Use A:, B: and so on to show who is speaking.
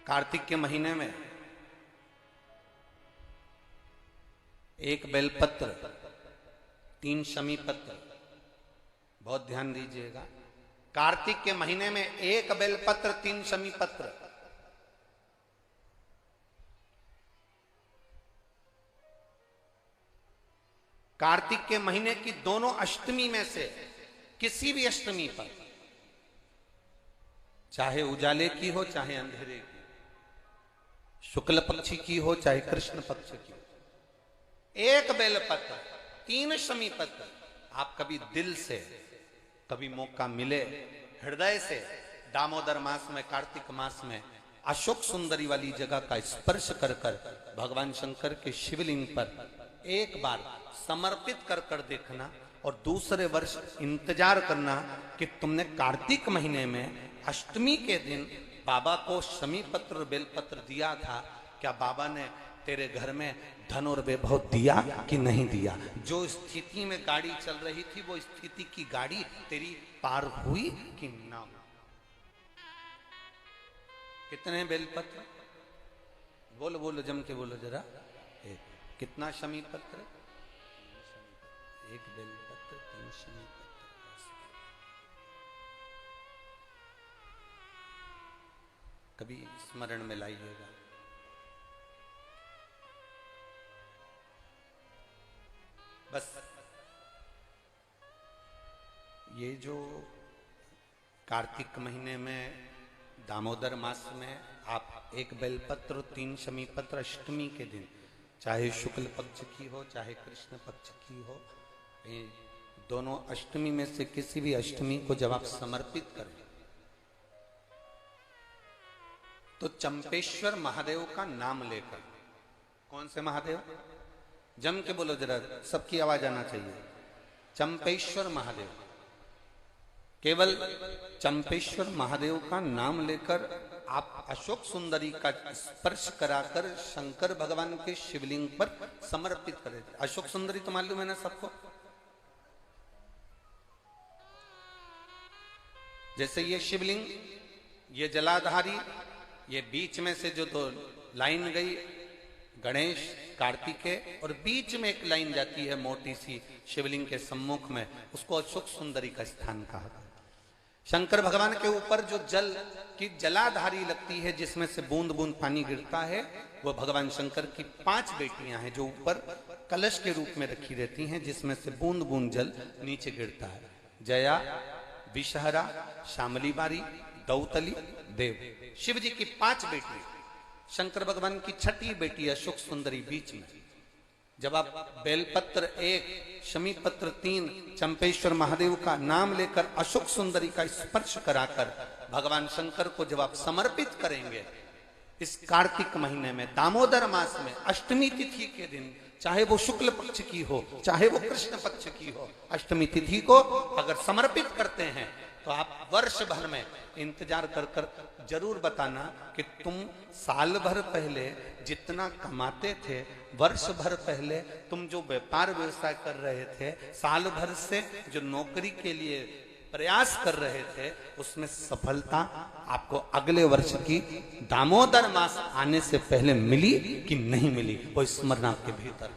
A: कार्तिक के महीने में एक बेलपत्र, 3 शमी पत्र, बहुत ध्यान दीजिएगा। कार्तिक के महीने में एक बेलपत्र, 3 शमी पत्र। कार्तिक के महीने की दोनों अष्टमी में से किसी भी अष्टमी पर, चाहे उजाले की हो चाहे अंधेरे की, शुक्ल पक्षी की हो चाहे कृष्ण पक्ष की, एक बेलपत्र, 3 शमी पत्र। आप कभी दिल से, कभी मौका मिले हृदय से, दामोदर मास में, कार्तिक मास में अशोक सुंदरी वाली जगह का स्पर्श कर कर भगवान शंकर के शिवलिंग पर एक बार समर्पित कर कर देखना, और दूसरे वर्ष इंतजार करना कि तुमने कार्तिक महीने में अष्टमी के दिन बाबा को शमी पत्र और बेलपत्र दिया था, क्या बाबा ने तेरे घर में धन और वैभव दिया कि नहीं दिया? जो स्थिति में गाड़ी चल रही थी वो स्थिति की गाड़ी तेरी पार हुई कि ना हुई? कितने बेलपत्र? बोलो बोलो, जम के बोलो जरा। कितना शमी पत्र? एक बेलपत्र, 3 शमी पत्र। कभी स्मरण में लाइएगा। बस ये जो कार्तिक महीने में दामोदर मास में आप एक बेलपत्र, 3 शमी पत्र अष्टमी के दिन, चाहे शुक्ल पक्ष की हो चाहे कृष्ण पक्ष की हो, दोनों अष्टमी में से किसी भी अष्टमी को जब आप समर्पित करें तो चंपेश्वर महादेव का नाम लेकर, कौन से महादेव? जम के बोलो जरा, सबकी आवाज आना चाहिए। चंपेश्वर महादेव, केवल चंपेश्वर महादेव का नाम लेकर आप अशोक सुंदरी का स्पर्श कराकर शंकर भगवान के शिवलिंग पर समर्पित करें। अशोक सुंदरी तो मालूम है ना सबको? जैसे ये शिवलिंग, ये जलाधारी, ये बीच में से जो 2 लाइन गई, गणेश, कार्तिकेय, और बीच में एक लाइन जाती है मोटी सी शिवलिंग के सम्मुख में, उसको अशोक सुंदरी का स्थान कहा। शंकर भगवान के ऊपर जो जल की जलाधारी लगती है, जिसमें से बूंद बूंद पानी गिरता है, वो भगवान शंकर की 5 बेटियां हैं जो ऊपर कलश के रूप में रखी रहती हैं, जिसमें से बूंद बूंद जल नीचे गिरता है। जया, विषहरा, शामली बारी, दौतली, देव। शिव जी की 5 बेटी, शंकर भगवान की 6ठी बेटी अशोक सुंदरी बीच में। जब आप बेलपत्र 1, शमी पत्र 3, चंपेश्वर महादेव का नाम लेकर अशोक सुंदरी का स्पर्श कराकर भगवान शंकर को जब आप समर्पित करेंगे इस कार्तिक महीने में, दामोदर मास में, अष्टमी तिथि के दिन, चाहे वो शुक्ल पक्ष की हो चाहे वो कृष्ण पक्ष की हो, अष्टमी तिथि को अगर समर्पित करते हैं तो आप वर्ष भर में इंतजार कर कर जरूर बताना कि तुम साल भर पहले जितना कमाते थे, वर्ष भर पहले तुम जो व्यापार व्यवसाय कर रहे थे, साल भर से जो नौकरी के लिए प्रयास कर रहे थे, उसमें सफलता आपको अगले वर्ष की दामोदर मास आने से पहले मिली कि नहीं मिली, वो स्मरण आपके भीतर